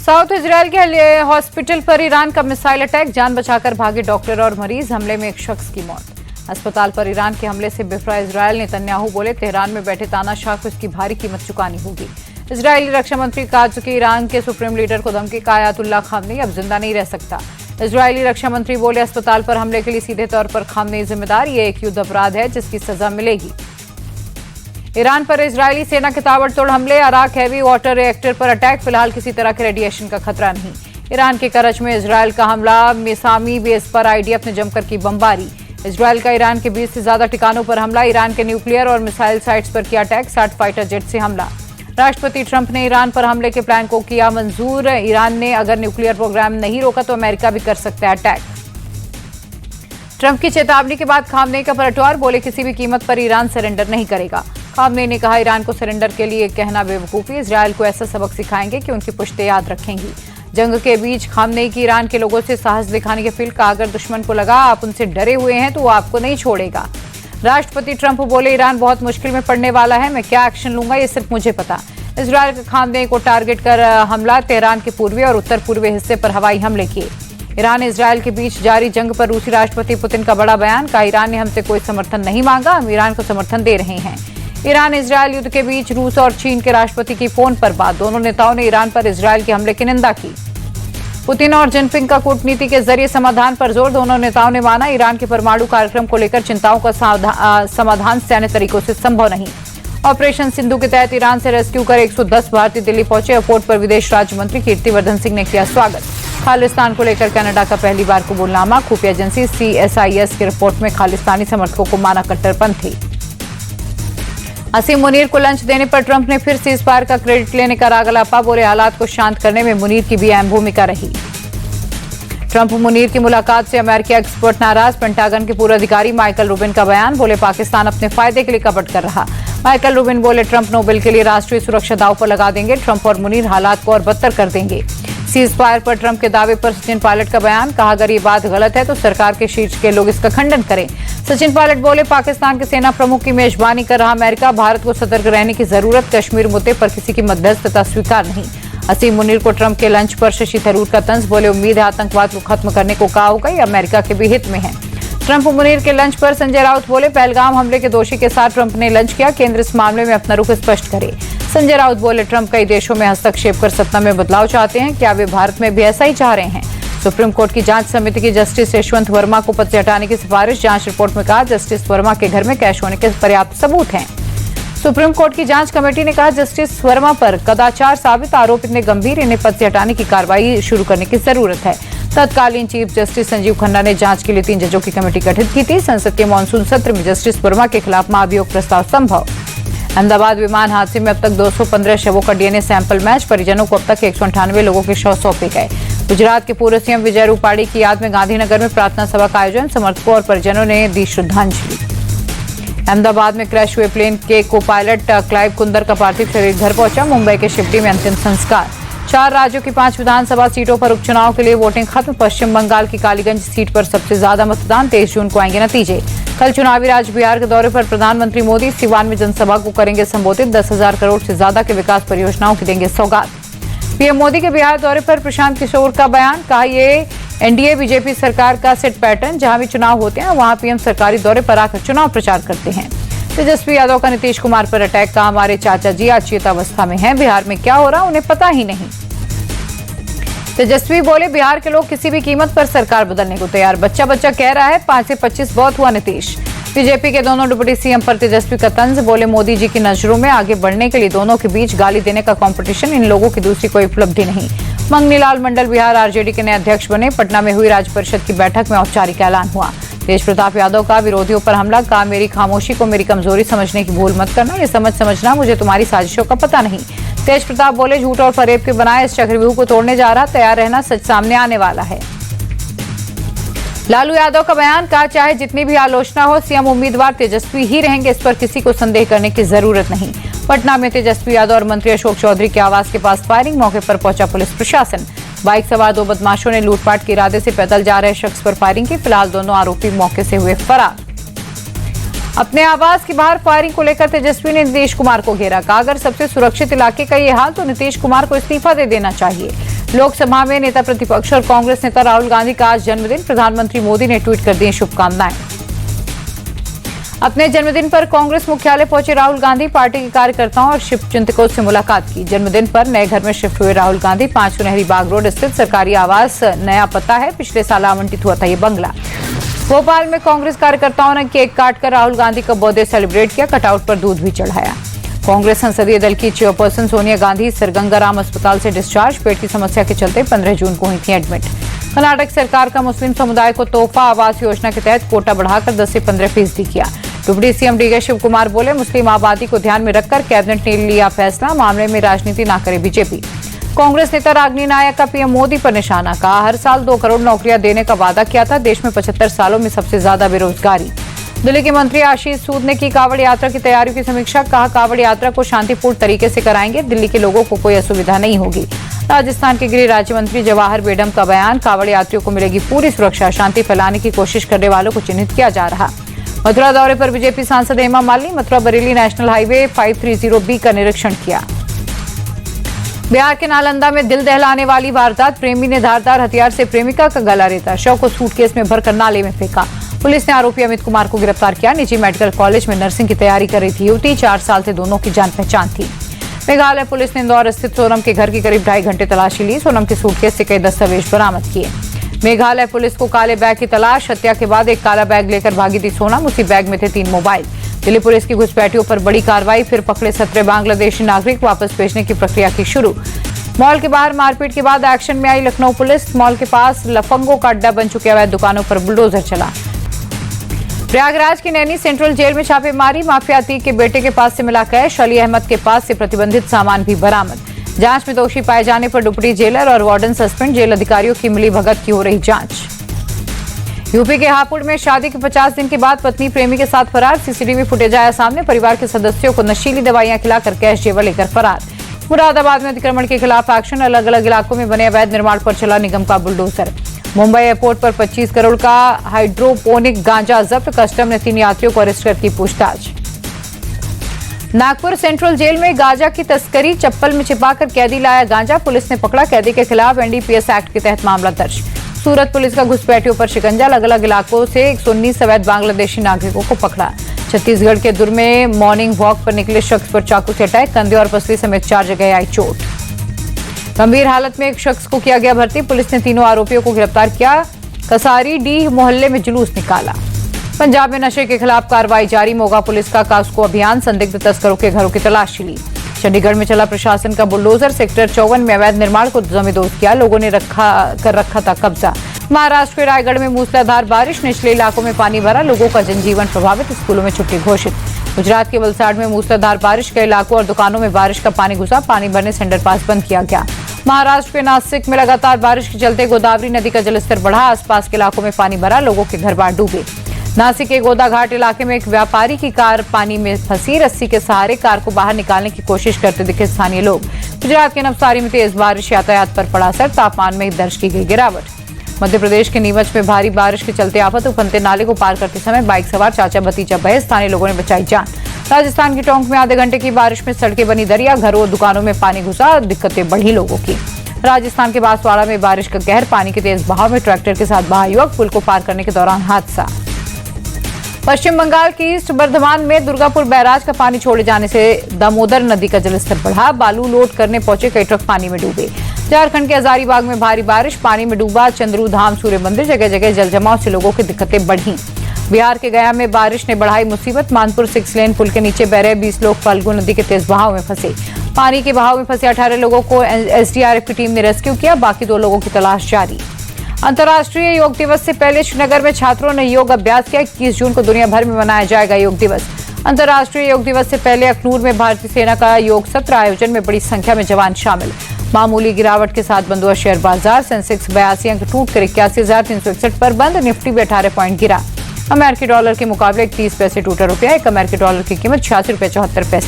South Israel के hospital पर Iran का मिसाइल अटैक, जान बचाकर भागे डॉक्टर और मरीज, हमले में एक शख्स की मौत। अस्पताल पर ईरान के हमले से बिफरा इजराइल, नेतन्याहू बोले तेहरान में बैठे तानाशाह को इसकी भारी कीमत चुकानी होगी। इजरायली रक्षा मंत्री कहा कि ईरान के सुप्रीम लीडर को धमकी का आयतुल्ला खामनेई अब जिंदा नहीं रह सकता। इजरायली रक्षा मंत्री बोले अस्पताल पर हमले के लिए सीधे तौर पर खामनेई जिम्मेदार, ये एक युद्ध अपराध है जिसकी सजा मिलेगी। ईरान पर इजरायली सेना के ताबड़तोड़ हमले, अराक हैवी वाटर रिएक्टर पर अटैक, फिलहाल किसी तरह के रेडिएशन का खतरा नहीं। ईरान के करज में इजरायल का हमला, मिसामी बेस पर आईडीएफ ने जमकर की बमबारी। इजरायल का ईरान के 20 से ज्यादा ठिकानों पर हमला, ईरान के न्यूक्लियर और मिसाइल साइट्स पर किया अटैक, 60 फाइटर जेट से हमला। राष्ट्रपति ट्रंप ने ईरान पर हमले के प्लान को किया मंजूर। ईरान ने अगर न्यूक्लियर प्रोग्राम नहीं रोका तो अमेरिका भी कर सकता है अटैक। ट्रंप की चेतावनी के बाद खामनेई का पलटवार, बोले किसी भी कीमत पर ईरान सरेंडर नहीं करेगा। खामनेई ने कहा ईरान को सरेंडर के लिए कहना बेवकूफी, इजरायल को ऐसा सबक सिखाएंगे कि उनकी पुश्तें याद रखेंगी। जंग के बीच खामनेई की ईरान के लोगों से साहस दिखाने की अपील, का अगर दुश्मन को लगा आप उनसे डरे हुए हैं तो वो आपको नहीं छोड़ेगा। राष्ट्रपति ट्रंप बोले ईरान बहुत मुश्किल में पड़ने वाला है, मैं क्या एक्शन लूंगा ये सिर्फ मुझे पता। इजरायल के खामनेई को टारगेट कर हमला, तेहरान के पूर्वी और उत्तर पूर्वी हिस्से पर हवाई हमले किए। ईरान इजरायल के बीच जारी जंग पर रूसी राष्ट्रपति पुतिन का बड़ा बयान, कहा ईरान ने हमसे कोई समर्थन नहीं मांगा, हम ईरान को समर्थन दे रहे हैं। ईरान इजरायल युद्ध के बीच रूस और चीन के राष्ट्रपति की फोन पर बात, दोनों नेताओं ने ईरान पर इजरायल के हमले की निंदा की। पुतिन और जिनपिंग का कूटनीति के जरिए समाधान पर जोर, दोनों नेताओं ने माना ईरान के परमाणु कार्यक्रम को लेकर चिंताओं का समाधान सैन्य तरीकों से संभव नहीं। ऑपरेशन सिंधु के तहत ईरान से रेस्क्यू कर 110 भारतीय दिल्ली पहुंचे, एयरपोर्ट पर विदेश राज्य मंत्री कीर्तिवर्धन सिंह ने किया स्वागत। खालिस्तान को लेकर कनाडा का पहली बार कबूलनामा, खुफिया एजेंसी CSIS की रिपोर्ट में खालिस्तानी समर्थकों को माना कट्टरपंथी। असीम मुनीर को लंच देने पर ट्रंप ने फिर सीज फायर का क्रेडिट लेने का राग अलापा, बोले हालात को शांत करने में मुनीर की भी अहम भूमिका रही। ट्रंप मुनीर की मुलाकात से अमेरिकी एक्सपर्ट नाराज, पेंटागन के पूर्व अधिकारी माइकल रूबिन का बयान, बोले पाकिस्तान अपने फायदे के लिए कपट कर रहा। माइकल रूबिन बोले ट्रंप नोबेल के लिए राष्ट्रीय सुरक्षा दांव पर लगा देंगे, ट्रंप और मुनीर हालात को और बदतर कर देंगे। सीज फायर पर ट्रंप के दावे पर सचिन पायलट का बयान, कहा अगर ये बात गलत है तो सरकार के शीर्ष के लोग इसका खंडन करें। सचिन पायलट बोले पाकिस्तान के सेना प्रमुख की मेजबानी कर रहा अमेरिका, भारत को सतर्क रहने की जरूरत, कश्मीर मुद्दे पर किसी की मध्यस्थता स्वीकार नहीं। असीम मुनीर को ट्रंप के लंच पर शशि थरूर का तंज, बोले उम्मीद है आतंकवाद को खत्म करने को कहा होगा, ये अमेरिका के भी हित में है। ट्रंप मुनीर के लंच पर संजय राउत बोले पहलगाम हमले के दोषी के साथ ट्रंप ने लंच किया, केंद्र इस मामले में अपना रुख स्पष्ट करे। संजय राउत बोले ट्रंप कई देशों में हस्तक्षेप कर सत्ता में बदलाव चाहते हैं, क्या वे भारत में भी ऐसा ही चाह रहे हैं। सुप्रीम कोर्ट की जांच समिति की जस्टिस यशवंत वर्मा को पद से हटाने की सिफारिश, जांच रिपोर्ट में कहा जस्टिस वर्मा के घर में कैश होने के पर्याप्त सबूत हैं। सुप्रीम कोर्ट की जांच कमेटी ने कहा जस्टिस वर्मा पर कदाचार साबित आरोप इतने गंभीर, इन्हें पद से हटाने की कार्रवाई शुरू करने की जरूरत है। तत्कालीन चीफ जस्टिस संजीव खन्ना ने जांच के लिए 3 जजों की कमेटी गठित की थी। संसद के मानसून सत्र में जस्टिस वर्मा के खिलाफ महाभियोग प्रस्ताव संभव। अहमदाबाद विमान हादसे में अब तक 215 शवों का डीएनए सैंपल मैच, परिजनों को अब तक 198 लोगों के शव सौंपे गए। गुजरात के पूर्व सीएम विजय रूपाणी की याद में गांधीनगर में प्रार्थना सभा का आयोजन, समर्थकों और परिजनों ने दी श्रद्धांजलि। अहमदाबाद में क्रैश हुए प्लेन के को पायलट क्लाइव कुंदर का पार्थिव शरीर घर पहुंचा, मुंबई के शिवडी में अंतिम संस्कार। 4 राज्यों की 5 विधानसभा सीटों पर उपचुनाव के लिए वोटिंग खत्म, पश्चिम बंगाल की कालीगंज सीट पर सबसे ज्यादा मतदान, 23 जून को आएंगे नतीजे। कल चुनावी राज्य बिहार के दौरे पर प्रधानमंत्री मोदी सिवान में जनसभा को करेंगे संबोधित, 10,000 करोड़ से ज्यादा के विकास परियोजनाओं की देंगे सौगात। पीएम मोदी के बिहार दौरे पर प्रशांत किशोर का बयान, कहा ये एनडीए बीजेपी सरकार का सेट पैटर्न, जहां भी चुनाव होते हैं वहां पीएम सरकारी दौरे पर आकर चुनाव प्रचार करते हैं। तेजस्वी यादव का नीतीश कुमार पर अटैक, कहा हमारे चाचा जी अचेतावस्था में हैं, बिहार में क्या हो रहा उन्हें पता ही नहीं। तेजस्वी बोले बिहार के लोग किसी भी कीमत पर सरकार बदलने को तैयार, बच्चा बच्चा कह रहा है 5 से 25 बहुत हुआ नीतीश। बीजेपी के दोनों डिप्टी सीएम पर तेजस्वी का तंज, बोले मोदी जी की नजरों में आगे बढ़ने के लिए दोनों के बीच गाली देने का कंपटीशन, इन लोगों की दूसरी कोई उपलब्धि नहीं। मंगनीलाल मंडल बिहार आरजेडी के नए अध्यक्ष बने, पटना में हुई राज्य परिषद की बैठक में औपचारिक ऐलान हुआ। तेज प्रताप यादव का विरोधियों पर हमला, कहा मेरी खामोशी को मेरी कमजोरी समझने की भूल मत करना, ये समझना मुझे तुम्हारी साजिशों का पता नहीं। तेज प्रताप बोले झूठ और फरेब के बनाए इस चक्रव्यूह को तोड़ने जा रहा, तैयार रहना, सच सामने आने वाला है। लालू यादव का बयान, कहा चाहे जितनी भी आलोचना हो सीएम उम्मीदवार तेजस्वी ही रहेंगे, इस पर किसी को संदेह करने की जरूरत नहीं। पटना में तेजस्वी यादव और मंत्री अशोक चौधरी के आवास के पास फायरिंग, मौके पर पहुंचा पुलिस प्रशासन। बाइक सवार 2 बदमाशों ने लूटपाट के इरादे से पैदल जा रहे शख्स पर फायरिंग की, फिलहाल दोनों आरोपी मौके से हुए फरार। अपने आवास के बाहर फायरिंग को लेकर तेजस्वी ने नीतीश कुमार को घेरा, कहा अगर सबसे सुरक्षित इलाके का ये हाल तो नीतीश कुमार को इस्तीफा दे देना चाहिए। लोकसभा में नेता प्रतिपक्ष और कांग्रेस नेता राहुल गांधी का आज जन्मदिन, प्रधानमंत्री मोदी ने ट्वीट कर दी शुभकामनाएं। अपने जन्मदिन पर कांग्रेस मुख्यालय पहुंचे राहुल गांधी, पार्टी के कार्यकर्ताओं और शुभचिंतकों से मुलाकात की। जन्मदिन पर नए घर में शिफ्ट हुए राहुल गांधी 5 सुनहरी बाग रोड स्थित सरकारी आवास नया पता है, पिछले साल आवंटित हुआ था ये बंगला। भोपाल में कांग्रेस कार्यकर्ताओं ने केक काटकर राहुल गांधी का बर्थडे सेलिब्रेट किया, कटआउट पर दूध भी चढ़ाया। कांग्रेस संसदीय दल की चेयरपर्सन सोनिया गांधी सिरगंगाराम अस्पताल से डिस्चार्ज, पेट की समस्या के चलते 15 जून को हुई थी एडमिट। कर्नाटक सरकार का मुस्लिम समुदाय को तोहफा आवास योजना के तहत कोटा बढ़ाकर 10 से 15% किया। Deputy CM DK Shivakumar बोले, मुस्लिम आबादी को ध्यान में रखकर कैबिनेट ने लिया फैसला, मामले में राजनीति न करे बीजेपी। कांग्रेस नेता रागिनी नायक का पीएम मोदी पर निशाना, कहा हर साल 2 करोड़ नौकरियां देने का वादा किया था, देश में 75 सालों में सबसे ज्यादा बेरोजगारी। दिल्ली के मंत्री आशीष सूद ने की कांवड़ यात्रा की तैयारियों की समीक्षा, कहा कांवड़ यात्रा को शांतिपूर्ण तरीके से कराएंगे, दिल्ली के लोगों को कोई असुविधा नहीं होगी। राजस्थान के गृह राज्य मंत्री जवाहर बेगम का बयान, कांवड़ यात्रियों को मिलेगी पूरी सुरक्षा, शांति फैलाने की कोशिश करने वालों को चिन्हित किया जा रहा। मथुरा दौरे पर बीजेपी सांसद Hema Malini, Mathura Bareilly national highway 530B का निरीक्षण किया। बिहार के नालंदा में दिल दहलाने वाली वारदात, प्रेमी ने धारदार हथियार से प्रेमिका का गला रेता, शव को सूटकेस में भरकर नाले में फेंका। पुलिस ने आरोपी अमित कुमार को गिरफ्तार किया। निजी मेडिकल कॉलेज में नर्सिंग की तैयारी कर रही थी युवती, 4 साल से दोनों की जान पहचान थी। मेघालय पुलिस ने इंदौर स्थित सोनम के घर की करीब 2.5 घंटे तलाशी ली, सोनम के सूटकेस से कई दस्तावेज बरामद किए। मेघालय पुलिस को काले बैग की तलाश, हत्या के बाद एक काला बैग लेकर भागी थी सोनम, उसी बैग में थे 3 मोबाइल। दिल्ली पुलिस की घुसपैठियों पर बड़ी कार्रवाई, फिर पकड़े 17 बांग्लादेशी नागरिक, वापस भेजने की प्रक्रिया की शुरू। मॉल के बाहर मारपीट के बाद एक्शन में आई लखनऊ पुलिस, मॉल के पास लफंगों का अड्डा बन चुके अवैध दुकानों पर बुलडोजर चला। प्रयागराज की नैनी सेंट्रल जेल में छापेमारी, माफिया अतीक के बेटे के पास से मिला कैश, अली अहमद के पास से प्रतिबंधित सामान भी बरामद। जांच में दोषी पाए जाने पर डिप्टी जेलर और वार्डन सस्पेंड, जेल अधिकारियों की मिलीभगत की हो रही जांच। यूपी के हापुड़ में शादी के 50 दिन के बाद पत्नी प्रेमी के साथ फरार, सीसीटीवी फुटेज आया सामने, परिवार के सदस्यों को नशीली दवाइयां खिलाकर कैश जेवर लेकर फरार। मुरादाबाद में अतिक्रमण के खिलाफ एक्शन, अलग अलग इलाकों में बने अवैध निर्माण पर चला निगम का बुलडोजर। मुंबई एयरपोर्ट पर 25 करोड़ का हाइड्रोपोनिक गांजा जब्त, कस्टम ने 3 यात्रियों को अरेस्ट कर की पूछताछ। नागपुर सेंट्रल जेल में गांजा की तस्करी, चप्पल में छिपाकर कैदी लाया गांजा, पुलिस ने पकड़ा, कैदी के खिलाफ एनडीपीएस एक्ट के तहत मामला दर्ज। सूरत पुलिस का घुसपैठियों पर शिकंजा, अलग अलग इलाकों से 119 अवैध बांग्लादेशी नागरिकों को पकड़ा। छत्तीसगढ़ के दुर्ग में मॉर्निंग वॉक पर निकले शख्स पर चाकू से अटैक, कंधे और पसली समेत 4 जगह आई चोट। गंभीर हालत में एक शख्स को किया गया भर्ती, पुलिस ने 3 आरोपियों को गिरफ्तार किया, कसारी डी मोहल्ले में जुलूस निकाला। पंजाब में नशे के खिलाफ कार्रवाई जारी, मोगा पुलिस का कास्को अभियान, संदिग्ध तस्करों के घरों की तलाशी ली। चंडीगढ़ में चला प्रशासन का बुलडोजर, सेक्टर 54 में अवैध निर्माण को जमींदोज किया, लोगों ने कर रखा था कब्जा। महाराष्ट्र के रायगढ़ में मूसलाधार बारिश, निचले इलाकों में पानी भरा, लोगों का जनजीवन प्रभावित, स्कूलों में छुट्टी घोषित। गुजरात के वलसाड में मूसलाधार बारिश, कई इलाकों और दुकानों में बारिश का पानी घुसा, पानी भरने से अंडरपास बंद किया गया। महाराष्ट्र के नासिक में लगातार बारिश के चलते गोदावरी नदी का जलस्तर बढ़ा, आसपास के इलाकों में पानी भरा, लोगों के घर बार डूबे। नासिक के गोदाघाट इलाके में एक व्यापारी की कार पानी में फंसी, रस्सी के सहारे कार को बाहर निकालने की कोशिश करते दिखे स्थानीय लोग। गुजरात के नवसारी में तेज बारिश, यातायात पर पड़ा असर, तापमान में दर्ज की गई गिरावट। मध्य प्रदेश के नीमच में भारी बारिश के चलते आफत, उफनते नाले को पार करते समय बाइक सवार चाचा भतीजा बहे, स्थानीय लोगों ने बचाई जान। राजस्थान के टोंक में आधे घंटे की बारिश में सड़कें बनी दरिया, घरों और दुकानों में पानी घुसा, दिक्कतें बढ़ी लोगों की। राजस्थान के बांसवाड़ा में बारिश का कहर, पानी के तेज बहाव में ट्रैक्टर के साथ बहा युवक, पुल को पार करने के दौरान हादसा। पश्चिम बंगाल की ईस्ट बर्धमान में दुर्गापुर बैराज का पानी छोड़े जाने से दामोदर नदी का जलस्तर बढ़ा, बालू लोड करने पहुंचे कई ट्रक पानी में डूबे। झारखंड के हजारीबाग में भारी बारिश, पानी में डूबा चंद्रू धाम सूर्य मंदिर, जगह जगह जलजमाव से लोगों की दिक्कतें बढ़ी। बिहार के गया में बारिश ने बढ़ाई मुसीबत, मानपुर 6 लेन पुल के नीचे बह रहे 20 लोग फाल्गु नदी के तेज बहाव में फंसे। पानी के बहाव में फंसे 18 लोगों को एसडीआरएफ की टीम ने रेस्क्यू किया, बाकी 2 लोगों की तलाश जारी। अंतर्राष्ट्रीय योग दिवस से पहले श्रीनगर में छात्रों ने योग अभ्यास किया, 21 जून को दुनिया भर में मनाया जाएगा योग दिवस। अंतर्राष्ट्रीय योग दिवस से पहले अखनूर में भारतीय सेना का योग सत्र आयोजन में बड़ी संख्या में जवान शामिल। मामूली गिरावट के साथ बंद हुआ शेयर बाजार, सेंसेक्स 82 अंक टूटकर 81,361 पर बंद, निफ्टी भी 18 पॉइंट गिरा। अमेरिकी डॉलर के मुकाबले 30 पैसे टूटा रुपया, एक अमेरिकी डॉलर की कीमत 86.74 रुपये।